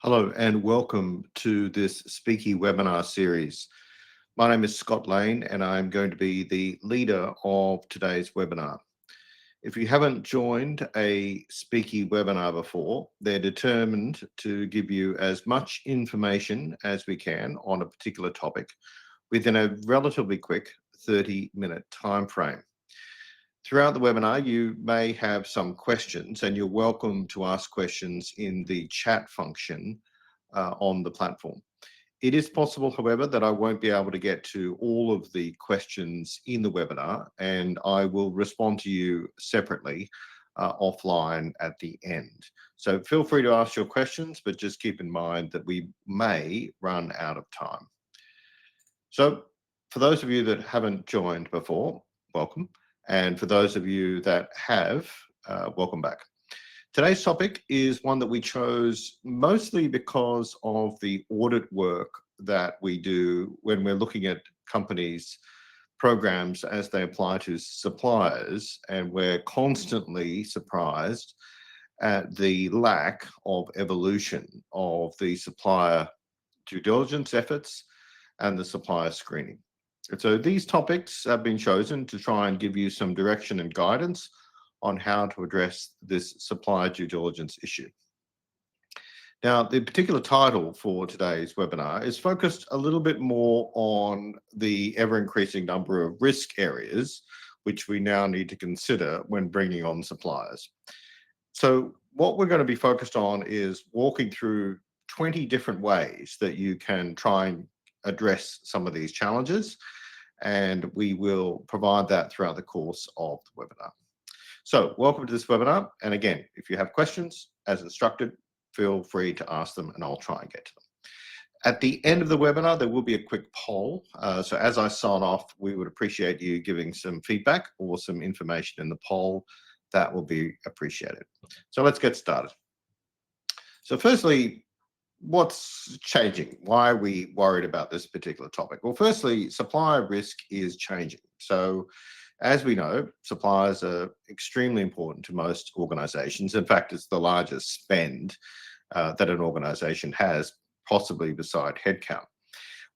Hello and welcome to this Speeki webinar series. My name is Scott Lane and I'm going to be the leader of today's webinar. If you haven't joined a Speeki webinar before, they're determined to give you as much information as we can on a particular topic within a relatively quick 30-minute time frame. Throughout the webinar, you may have some questions and you're welcome to ask questions in the chat function on the platform. It is possible, however, that I won't be able to get to all of the questions in the webinar, and I will respond to you separately offline at the end. So feel free to ask your questions, but just keep in mind that we may run out of time. So for those of you that haven't joined before, welcome. And for those of you that have, welcome back. Today's topic is one that we chose mostly because of the audit work that we do when we're looking at companies' programs as they apply to suppliers, and we're constantly surprised at the lack of evolution of the supplier due diligence efforts and the supplier screening. And so these topics have been chosen to try and give you some direction and guidance on how to address this supplier due diligence issue. Now, the particular title for today's webinar is focused a little bit more on the ever-increasing number of risk areas which we now need to consider when bringing on suppliers. So what we're going to be focused on is walking through 20 different ways that you can try and address some of these challenges, and we will provide that throughout the course of the webinar. So welcome to this webinar. And again, if you have questions as instructed, feel free to ask them and I'll try and get to them. At the end of the webinar, there will be a quick poll. So as I sign off, we would appreciate you giving some feedback or some information in the poll. That will be appreciated. So let's get started. So firstly, what's changing? Why are we worried about this particular topic? Well, firstly, supplier risk is changing. So as we know, suppliers are extremely important to most organizations. In fact, it's the largest spend that an organization has, possibly beside headcount.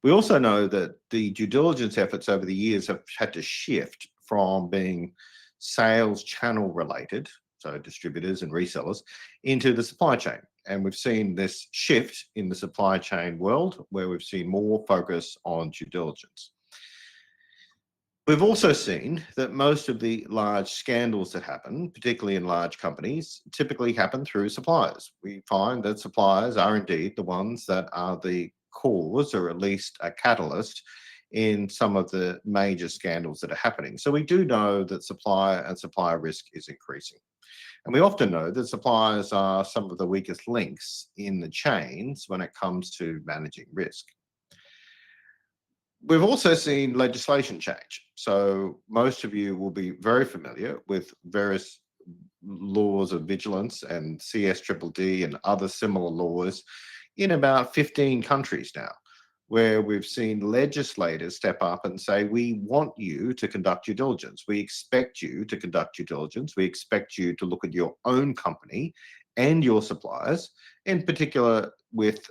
We also know that the due diligence efforts over the years have had to shift from being sales channel related, so distributors and resellers, into the supply chain. And we've seen this shift in the supply chain world where we've seen more focus on due diligence. We've also seen that most of the large scandals that happen, particularly in large companies, typically happen through suppliers. We find that suppliers are indeed the ones that are the cause, or at least a catalyst, in some of the major scandals that are happening. So we do know that supplier risk is increasing. And we often know that suppliers are some of the weakest links in the chains when it comes to managing risk. We've also seen legislation change. So most of you will be very familiar with various laws of vigilance and CSDDD and other similar laws in about 15 countries now, where we've seen legislators step up and say, we want you to conduct due diligence. We expect you to conduct due diligence. We expect you to look at your own company and your suppliers, in particular with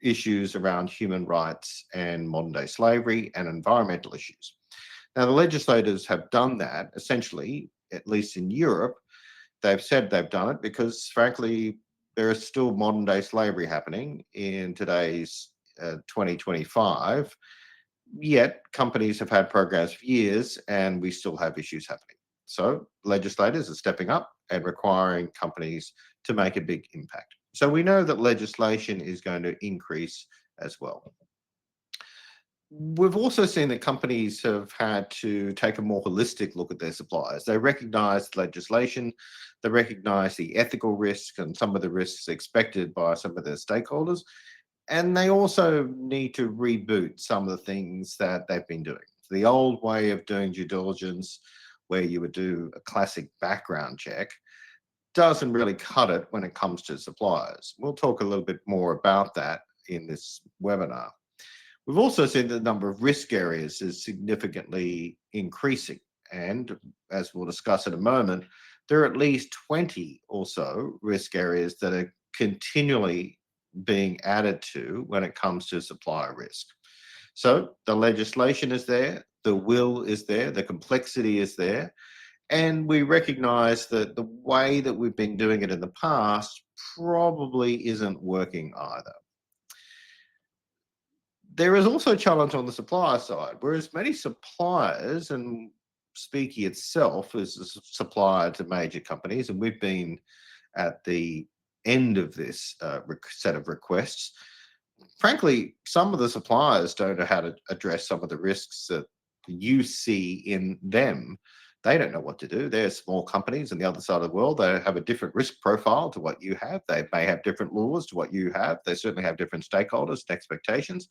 issues around human rights and modern day slavery and environmental issues. Now, the legislators have done that essentially, at least in Europe. They've said they've done it because, frankly, there is still modern day slavery happening in today's 2025, yet companies have had programs for years and we still have issues happening. So legislators are stepping up and requiring companies to make a big impact. So we know that legislation is going to increase as well. We've also seen that companies have had to take a more holistic look at their suppliers. They recognize legislation, they recognize the ethical risks and some of the risks expected by some of their stakeholders, and they also need to reboot some of the things that they've been doing. The old way of doing due diligence, where you would do a classic background check, doesn't really cut it when it comes to suppliers. We'll talk a little bit more about that in this webinar. We've also seen that the number of risk areas is significantly increasing. And as we'll discuss in a moment, there are at least 20 or so risk areas that are continually being added to when it comes to supplier risk. So the legislation is there, the will is there, the complexity is there, and we recognize that the way that we've been doing it in the past probably isn't working either. There is also a challenge on the supplier side, whereas many suppliers, and Speeki itself is a supplier to major companies, and we've been at the end of this set of requests. Frankly, some of the suppliers don't know how to address some of the risks that you see in them. They don't know what to do. They're small companies on the other side of the world. They have a different risk profile to what you have. They may have different laws to what you have. They certainly have different stakeholders and expectations.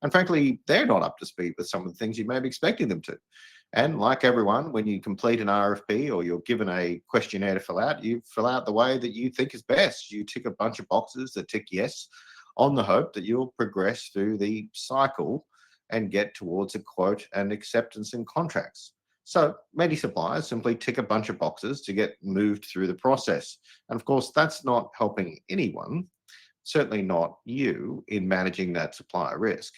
And frankly, they're not up to speed with some of the things you may be expecting them to. And like everyone, when you complete an RFP or you're given a questionnaire to fill out, you fill out the way that you think is best. You tick a bunch of boxes that tick yes, on the hope that you'll progress through the cycle and get towards a quote and acceptance in contracts. So many suppliers simply tick a bunch of boxes to get moved through the process. And of course, that's not helping anyone, certainly not you, in managing that supplier risk.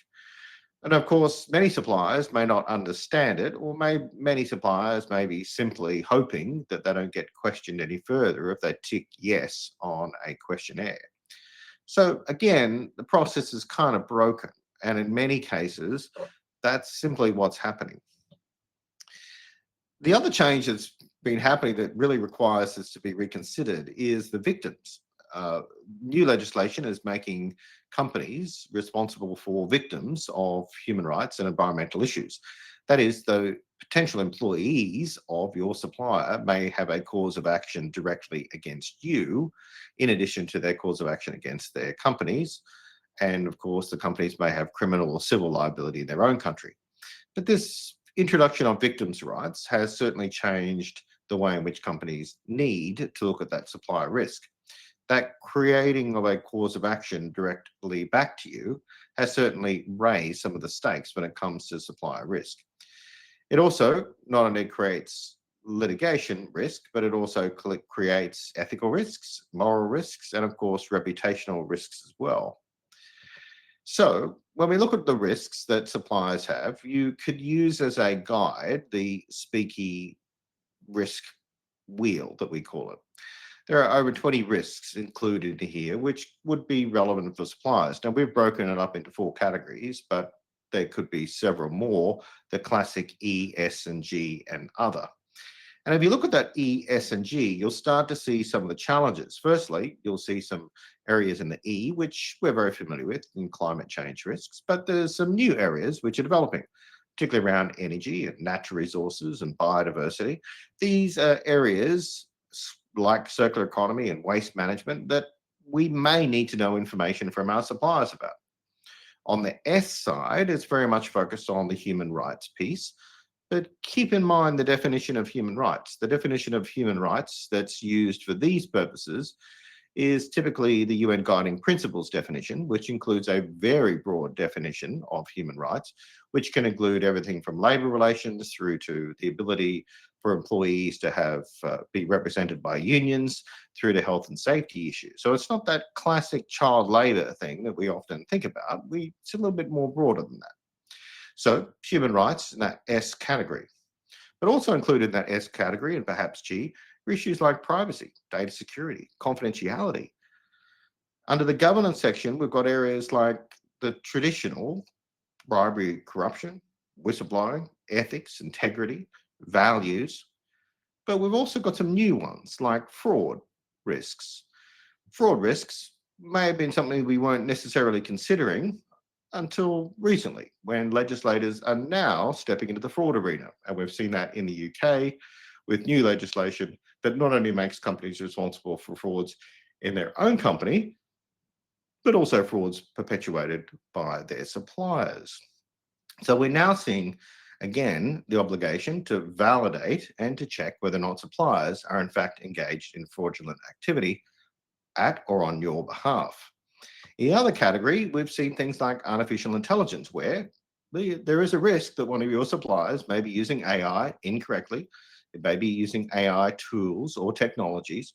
And of course, many suppliers may not understand it, or many suppliers may be simply hoping that they don't get questioned any further if they tick yes on a questionnaire. So again, the process is kind of broken. And in many cases, that's simply what's happening. The other change that's been happening that really requires this to be reconsidered is the victims. Uh, New legislation is making companies responsible for victims of human rights and environmental issues. That is, the potential employees of your supplier may have a cause of action directly against you, in addition to their cause of action against their companies. And of course, the companies may have criminal or civil liability in their own country. But this introduction of victims' rights has certainly changed the way in which companies need to look at that supplier risk. That creating of a cause of action directly back to you has certainly raised some of the stakes when it comes to supplier risk. It also not only creates litigation risk, but it also creates ethical risks, moral risks, and of course, reputational risks as well. So, when we look at the risks that suppliers have, you could use as a guide the Speeki risk wheel that we call it. There are over 20 risks included here, which would be relevant for suppliers. Now, we've broken it up into four categories, but there could be several more, the classic E, S, and G, and other. And if you look at that E, S, and G, you'll start to see some of the challenges. Firstly, you'll see some areas in the E, which we're very familiar with in climate change risks, but there's some new areas which are developing, particularly around energy and natural resources and biodiversity. These are areas like circular economy and waste management that we may need to know information from our suppliers about. On the S side, it's very much focused on the human rights piece. But keep in mind the definition of human rights. The definition of human rights that's used for these purposes is typically the UN Guiding Principles definition, which includes a very broad definition of human rights, which can include everything from labor relations through to the ability for employees to have be represented by unions through to health and safety issues. So it's not that classic child labor thing that we often think about. It's a little bit more broader than that. So human rights in that S category. But also included in that S category, and perhaps G, are issues like privacy, data security, confidentiality. Under the governance section, we've got areas like the traditional bribery, corruption, whistleblowing, ethics, integrity, values. But we've also got some new ones like fraud risks. Fraud risks may have been something we weren't necessarily considering until recently, when legislators are now stepping into the fraud arena. And we've seen that in the UK with new legislation that not only makes companies responsible for frauds in their own company, but also frauds perpetuated by their suppliers. So we're now seeing, again, the obligation to validate and to check whether or not suppliers are in fact engaged in fraudulent activity at or on your behalf. In the other category, we've seen things like artificial intelligence, where there is a risk that one of your suppliers may be using AI incorrectly. It may be using AI tools or technologies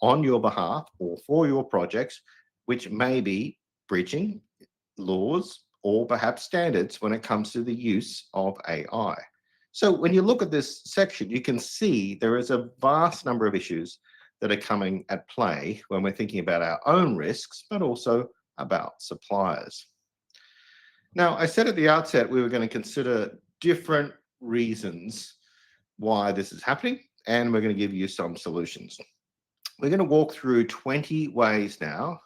on your behalf or for your projects, which may be breaching laws or perhaps standards when it comes to the use of AI. So when you look at this section, you can see there is a vast number of issues that are coming at play when we're thinking about our own risks, but also about suppliers. Now, I said at the outset we were going to consider different reasons why this is happening, and we're going to give you some solutions. We're going to walk through 20 ways now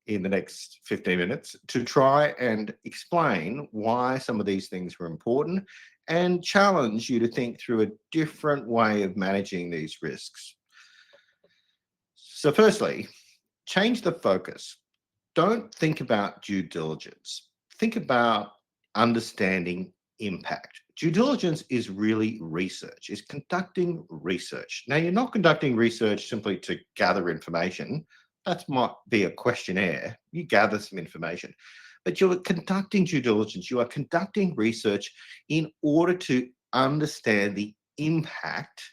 in the next 15 minutes to try and explain why some of these things are important and challenge you to think through a different way of managing these risks. So, firstly, change the focus. Don't think about due diligence. Think about understanding impact. Due diligence is really research, it's conducting research. Now, you're not conducting research simply to gather information. That might be a questionnaire. You gather some information, but you're conducting due diligence. You are conducting research in order to understand the impact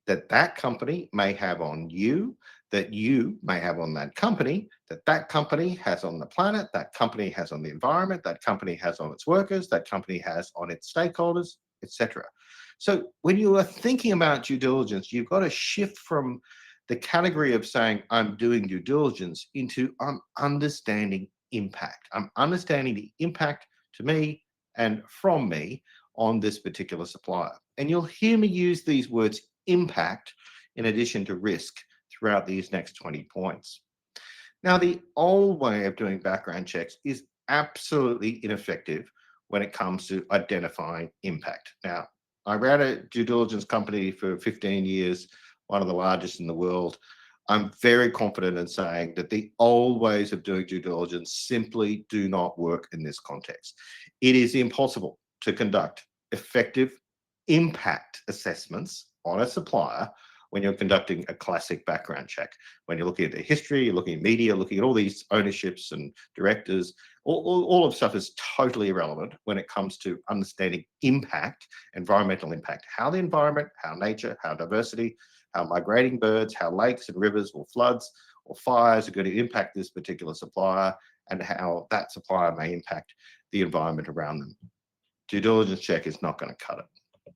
that that company may have on you, that you may have on that company, that that company has on the planet, that company has on the environment, that company has on its workers, that company has on its stakeholders, etc. So when you are thinking about due diligence, you've got to shift from the category of saying I'm doing due diligence into I'm understanding impact. I'm understanding the impact to me and from me on this particular supplier. And you'll hear me use these words impact in addition to risk throughout these next 20 points. Now, the old way of doing background checks is absolutely ineffective when it comes to identifying impact. Now, I ran a due diligence company for 15 years, one of the largest in the world. I'm very confident in saying that the old ways of doing due diligence simply do not work in this context. It is impossible to conduct effective impact assessments on a supplier when you're conducting a classic background check. When you're looking at the history, you're looking at media, looking at all these ownerships and directors, all of stuff is totally irrelevant when it comes to understanding impact, environmental impact, how the environment, how nature, how diversity, how migrating birds, how lakes and rivers or floods or fires are going to impact this particular supplier and how that supplier may impact the environment around them. Due diligence check is not going to cut it.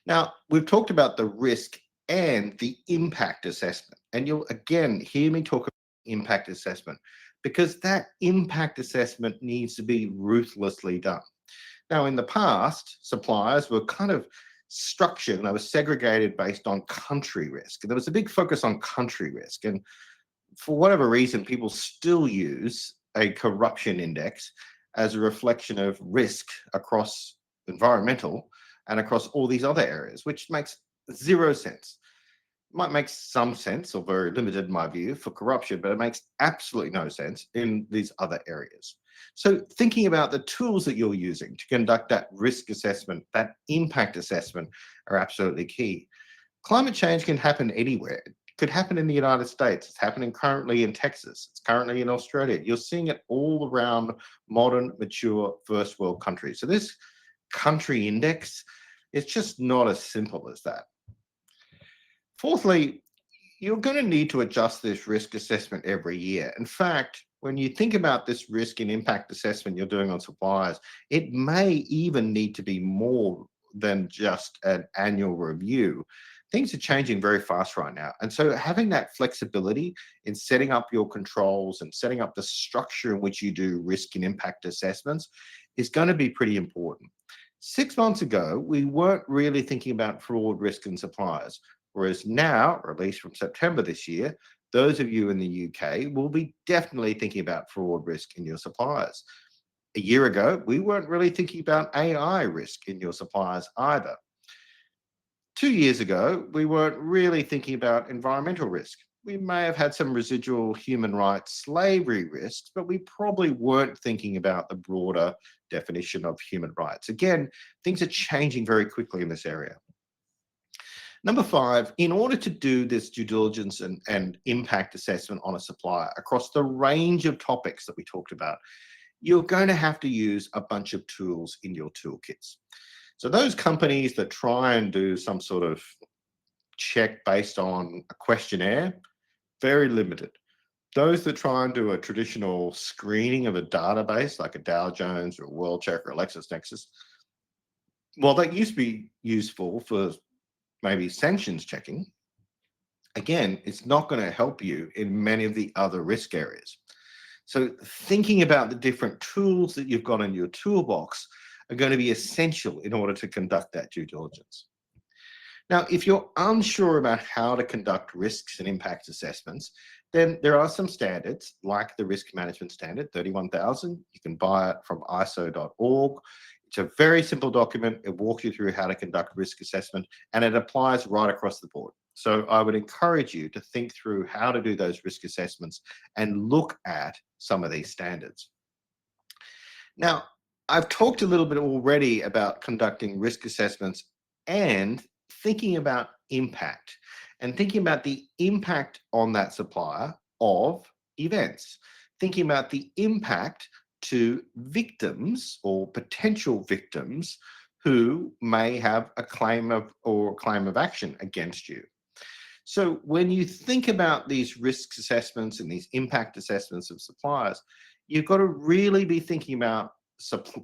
Now, we've talked about the risk and the impact assessment. And you'll again hear me talk about impact assessment because that impact assessment needs to be ruthlessly done. Now, in the past, suppliers were kind of structured and they were segregated based on country risk. There was a big focus on country risk. And for whatever reason, people still use a corruption index as a reflection of risk across environmental and across all these other areas, which makes zero sense. It might make some sense, or very limited in my view, for corruption, but it makes absolutely no sense in these other areas. So thinking about the tools that you're using to conduct that risk assessment, that impact assessment are absolutely key. Climate change can happen anywhere. It could happen in the United States. It's happening currently in Texas. It's currently in Australia. You're seeing it all around modern, mature, first world countries. So this country index is just not as simple as that. Fourthly, you're going to need to adjust this risk assessment every year. In fact, when you think about this risk and impact assessment you're doing on suppliers, it may even need to be more than just an annual review. Things are changing very fast right now. And so having that flexibility in setting up your controls and setting up the structure in which you do risk and impact assessments is going to be pretty important. 6 months ago, we weren't really thinking about fraud, risk, and suppliers. Whereas now, or at least from September this year, those of you in the UK will be definitely thinking about fraud risk in your suppliers. A year ago, we weren't really thinking about AI risk in your suppliers either. 2 years ago, we weren't really thinking about environmental risk. We may have had some residual human rights slavery risks, but we probably weren't thinking about the broader definition of human rights. Again, things are changing very quickly in this area. Number 5, in order to do this due diligence and impact assessment on a supplier across the range of topics that we talked about, you're going to have to use a bunch of tools in your toolkits. So those companies that try and do some sort of check based on a questionnaire, very limited. Those that try and do a traditional screening of a database like a Dow Jones or a World Check or a LexisNexis, well, that used to be useful for maybe sanctions checking. Again, it's not going to help you in many of the other risk areas. So thinking about the different tools that you've got in your toolbox are going to be essential in order to conduct that due diligence. Now, if you're unsure about how to conduct risks and impact assessments, then there are some standards like the Risk Management Standard 31,000. You can buy it from iso.org. It's a very simple document. It walks you through how to conduct risk assessment, and it applies right across the board. So I would encourage you to think through how to do those risk assessments and look at some of these standards. Now, I've talked a little bit already about conducting risk assessments and thinking about impact and thinking about the impact on that supplier of events, thinking about the impact to victims or potential victims who may have a claim of action against you. So when you think about these risk assessments and these impact assessments of suppliers, you've got to really be thinking about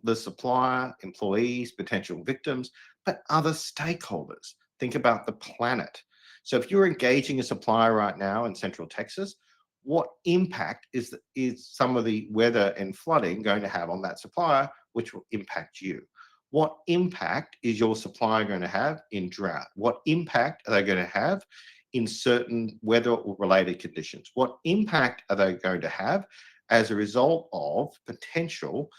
the supplier, employees, potential victims, but other stakeholders. Think about the planet. So if you're engaging a supplier right now in Central Texas, what impact is some of the weather and flooding going to have on that supplier, which will impact you? What impact is your supplier going to have in drought? What impact are they going to have in certain weather or related conditions? What impact are they going to have as a result of potential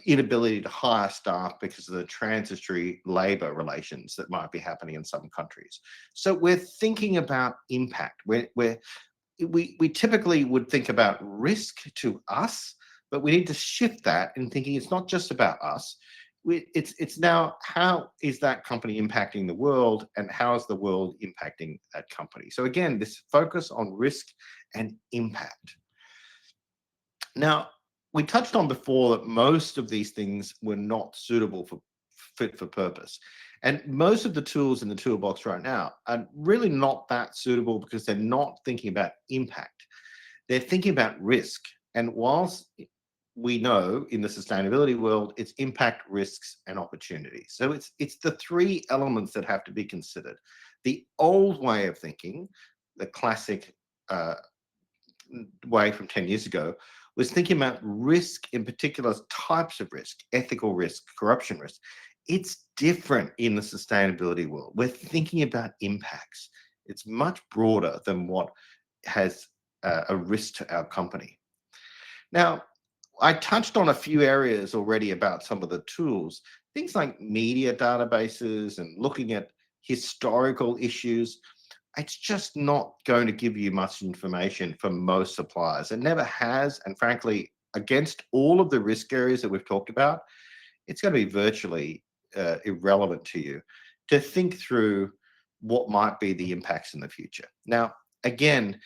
inability to hire staff because of the transitory labor relations that might be happening in some countries? So we're thinking about impact. We typically would think about risk to us, but we need to shift that in thinking it's not just about us. It's now, how is that company impacting the world, and how is the world impacting that company? So again, this focus on risk and impact. Now, we touched on before that most of these things were not suitable for fit for purpose. And most of the tools in the toolbox right now are really not that suitable because they're not thinking about impact. They're thinking about risk. And whilst we know in the sustainability world, it's impact, risks, and opportunities. So it's the three elements that have to be considered. The old way of thinking, the classic way from 10 years ago, was thinking about risk, in particular types of risk, ethical risk, corruption risk. It's different in the sustainability world. We're thinking about impacts. It's much broader than what has a risk to our company. Now, I touched on a few areas already about some of the tools, things like media databases and looking at historical issues. It's just not going to give you much information for most suppliers. It never has. And frankly, against all of the risk areas that we've talked about, it's going to be virtually irrelevant to you to think through what might be the impacts in the future. Now, again,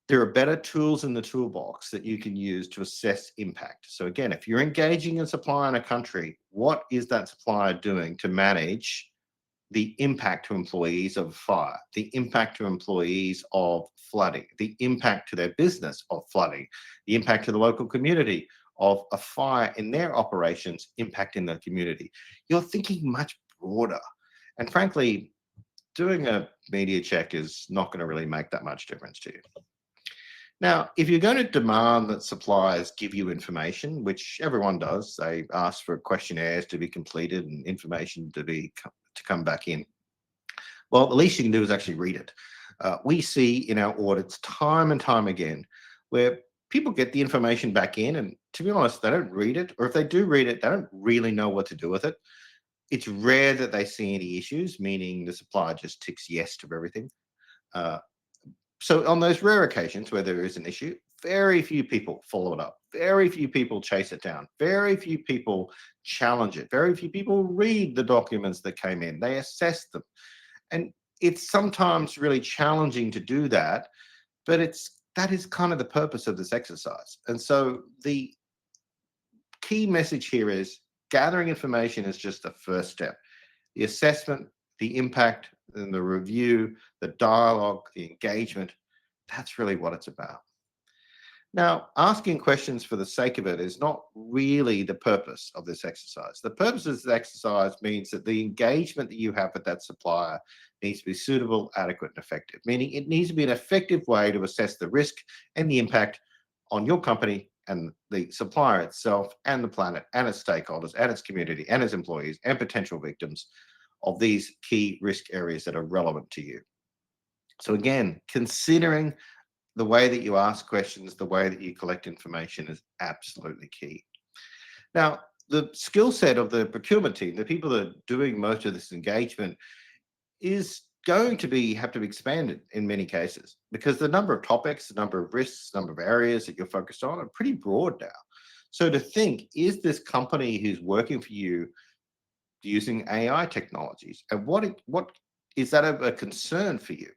there are better tools in the toolbox that you can use to assess impact. So again, if you're engaging a supplier in a country, what is that supplier doing to manage the impact to employees of fire, the impact to employees of flooding, the impact to their business of flooding, the impact to the local community of a fire in their operations impacting the community? You're thinking much broader. And frankly, doing a media check is not going to really make that much difference to you. Now, if you're going to demand that suppliers give you information, which everyone does, they ask for questionnaires to be completed and information to come back in. Well, the least you can do is actually read it. We see in our audits time and time again where people get the information back in, and to be honest, they don't read it, or if they do read it, they don't really know what to do with it. It's rare that they see any issues, meaning the supplier just ticks yes to everything. So on those rare occasions where there is an issue, very few people follow it up. Very few people chase it down. Very few people challenge it. Very few people read the documents that came in. They assess them. And it's sometimes really challenging to do that, but that is kind of the purpose of this exercise. And so the key message here is gathering information is just the first step. The assessment, the impact, and the review, the dialogue, the engagement, That's really what it's about. Now, asking questions for the sake of it is not really the purpose of this exercise. The purpose of this exercise means that the engagement that you have with that supplier needs to be suitable, adequate, and effective, meaning it needs to be an effective way to assess the risk and the impact on your company and the supplier itself and the planet and its stakeholders and its community and its employees and potential victims of these key risk areas that are relevant to you. So again, considering the way that you ask questions, the way that you collect information is absolutely key. Now, the skill set of the procurement team, the people that are doing most of this engagement, is going to be have to be expanded in many cases because the number of topics, the number of risks, number of areas that you're focused on are pretty broad now. So to think, is this company who's working for you using AI technologies, and what is that a concern for you?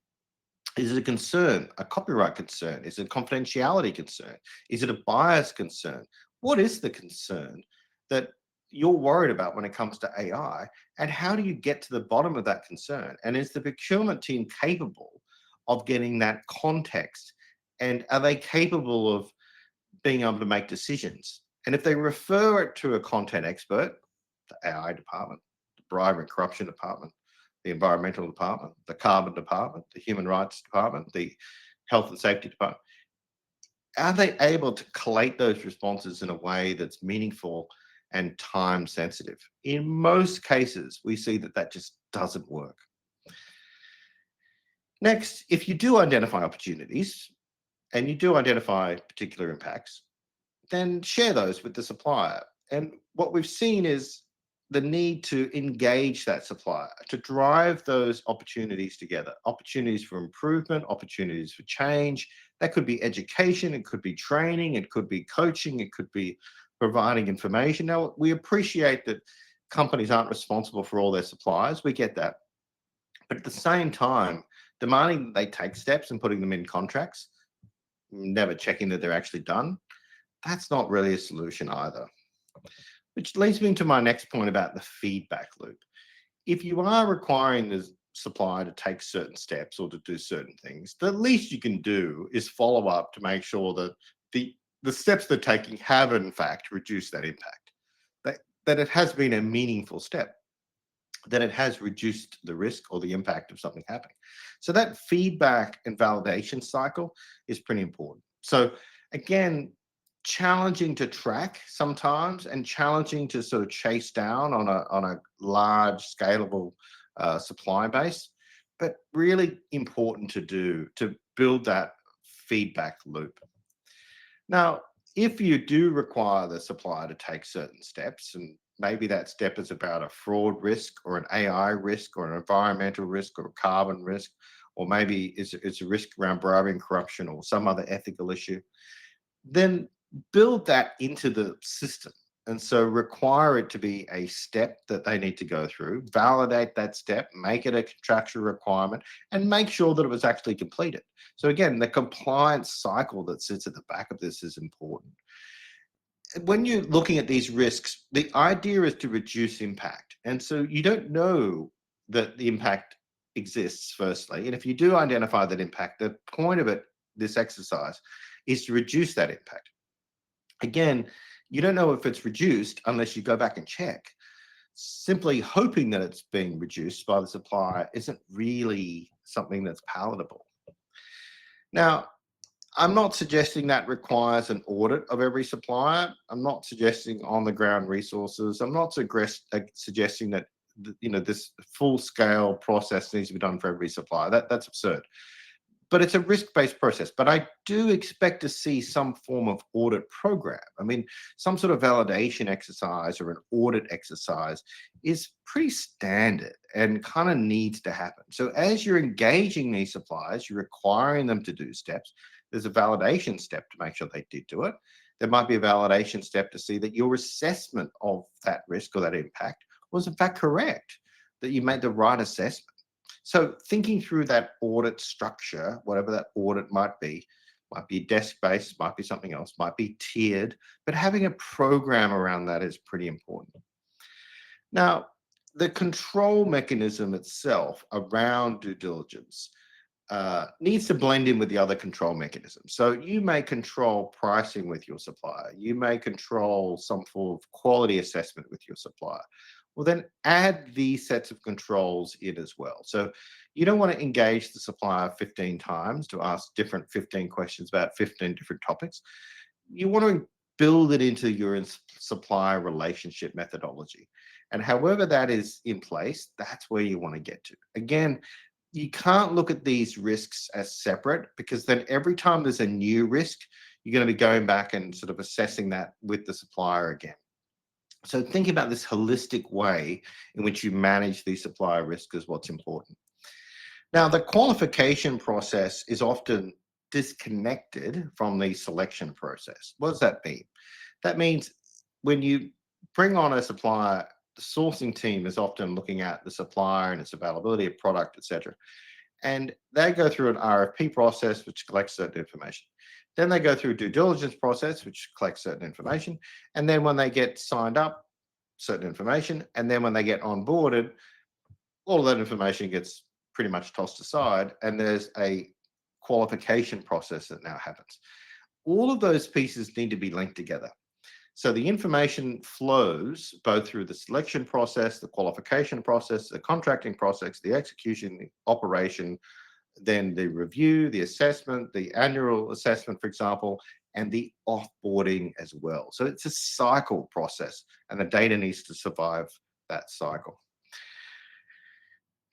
Is it a concern, a copyright concern? Is it a confidentiality concern? Is it a bias concern? What is the concern that you're worried about when it comes to AI? And how do you get to the bottom of that concern? And is the procurement team capable of getting that context? And are they capable of being able to make decisions? And if they refer it to a content expert, the AI department, the bribery and corruption department, the environmental department, the carbon department, the human rights department, the health and safety department, are they able to collate those responses in a way that's meaningful and time sensitive? In most cases, we see that that just doesn't work. Next, if you do identify opportunities and you do identify particular impacts, then share those with the supplier. And what we've seen is the need to engage that supplier, to drive those opportunities together, opportunities for improvement, opportunities for change. That could be education, it could be training, it could be coaching, it could be providing information. Now, we appreciate that companies aren't responsible for all their suppliers. We get that. But at the same time, demanding that they take steps and putting them in contracts, never checking that they're actually done, that's not really a solution either. Which leads me to my next point about the feedback loop. If you are requiring the supplier to take certain steps or to do certain things, the least you can do is follow up to make sure that the steps they're taking have in fact reduced that impact, that it has been a meaningful step, that it has reduced the risk or the impact of something happening. So that feedback and validation cycle is pretty important. So again, challenging to track sometimes and challenging to sort of chase down on a large scalable supply base, but really important to do to build that feedback loop. Now, if you do require the supplier to take certain steps, and maybe that step is about a fraud risk or an AI risk or an environmental risk or a carbon risk, or maybe it's a risk around bribery and corruption or some other ethical issue, then build that into the system. And so require it to be a step that they need to go through, validate that step, make it a contractual requirement, and make sure that it was actually completed. So again, the compliance cycle that sits at the back of this is important. When you're looking at these risks, the idea is to reduce impact. And so you don't know that the impact exists, firstly. And if you do identify that impact, the point of it, this exercise, is to reduce that impact. Again, you don't know if it's reduced unless you go back and check. Simply hoping that it's being reduced by the supplier isn't really something that's palatable. Now, I'm not suggesting that requires an audit of every supplier. I'm not suggesting on the ground resources. I'm not suggesting that this full scale process needs to be done for every supplier. That's absurd. But it's a risk-based process. But I do expect to see some form of audit program. I mean, some sort of validation exercise or an audit exercise is pretty standard and kind of needs to happen. So as you're engaging these suppliers, you're requiring them to do steps. There's a validation step to make sure they did do it. There might be a validation step to see that your assessment of that risk or that impact was in fact correct, that you made the right assessment. So thinking through that audit structure, whatever that audit might be desk-based, might be something else, might be tiered, but having a program around that is pretty important. Now, the control mechanism itself around due diligence needs to blend in with the other control mechanisms. So you may control pricing with your supplier. You may control some form of quality assessment with your supplier. Well, then add these sets of controls in as well. So you don't want to engage the supplier 15 times to ask different 15 questions about 15 different topics. You want to build it into your supplier relationship methodology. And however that is in place, that's where you want to get to. Again, you can't look at these risks as separate, because then every time there's a new risk, you're going to be going back and sort of assessing that with the supplier again. So thinking about this holistic way in which you manage the supplier risk is what's important. Now, the qualification process is often disconnected from the selection process. What does that mean? That means when you bring on a supplier, the sourcing team is often looking at the supplier and its availability of product, etc. And they go through an RFP process, which collects certain information. Then they go through a due diligence process, which collects certain information. And then when they get signed up, certain information. And then when they get onboarded, all of that information gets pretty much tossed aside. And there's a qualification process that now happens. All of those pieces need to be linked together. So the information flows both through the selection process, the qualification process, the contracting process, the execution, the operation, then the review, the assessment, the annual assessment, for example, and the offboarding as well. So it's a cycle process, and the data needs to survive that cycle.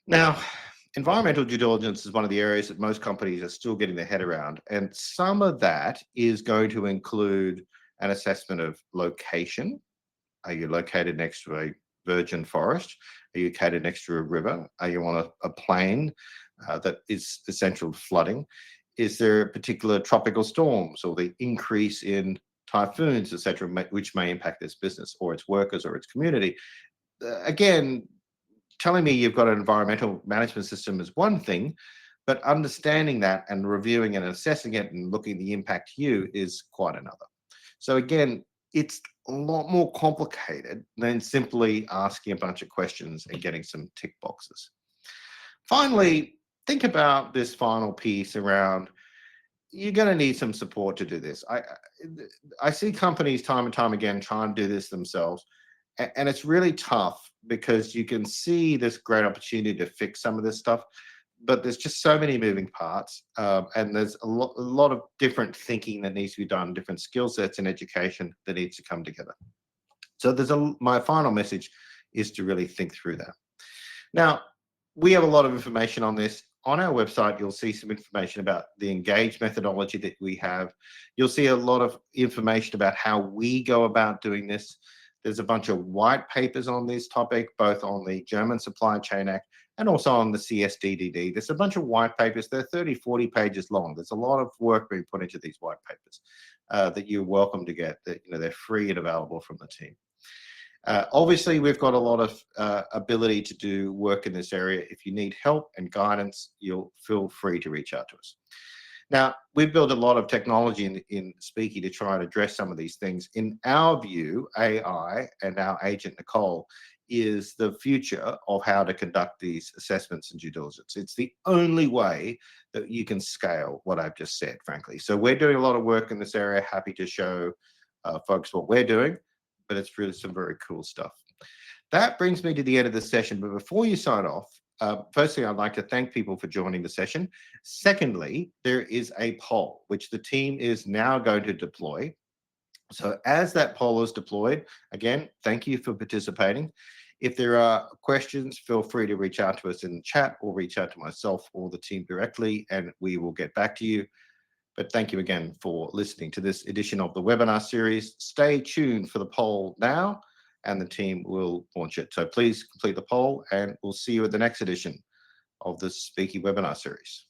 Now, environmental due diligence is one of the areas that most companies are still getting their head around. And some of that is going to include an assessment of location. Are you located next to a virgin forest? Are you located next to a river? Are you on a plain that is essential to flooding? Is there particular tropical storms or the increase in typhoons, etc., which may impact this business or its workers or its community? Again, telling me you've got an environmental management system is one thing, but understanding that and reviewing and assessing it and looking at the impact to you is quite another. So again, it's a lot more complicated than simply asking a bunch of questions and getting some tick boxes. Finally, think about this final piece around, you're going to need some support to do this. I see companies time and time again trying to do this themselves, and it's really tough because you can see this great opportunity to fix some of this stuff, but there's just so many moving parts, and there's a lot of different thinking that needs to be done, different skill sets and education that needs to come together. So my final message is to really think through that. Now, we have a lot of information on this. On our website, you'll see some information about the engage methodology that we have. You'll see a lot of information about how we go about doing this. There's a bunch of white papers on this topic, both on the German Supply Chain Act and also on the CSDDD. There's a bunch of white papers. They're 30, 40 pages long. There's a lot of work being put into these white papers that you're welcome to get. They're free and available from the team. Obviously, we've got a lot of ability to do work in this area. If you need help and guidance, you'll feel free to reach out to us. Now, we've built a lot of technology in Speeki to try and address some of these things. In our view, AI and our agent, Nicole, is the future of how to conduct these assessments and due diligence. It's the only way that you can scale what I've just said, frankly. So we're doing a lot of work in this area. Happy to show folks what we're doing, but it's really some very cool stuff. That brings me to the end of the session. But before you sign off, firstly, I'd like to thank people for joining the session. Secondly, there is a poll, which the team is now going to deploy. So as that poll is deployed, again, thank you for participating. If there are questions, feel free to reach out to us in the chat or reach out to myself or the team directly, and we will get back to you. But thank you again for listening to this edition of the webinar series. Stay tuned for the poll now, and the team will launch it. So please complete the poll, and we'll see you at the next edition of the Speeki webinar series.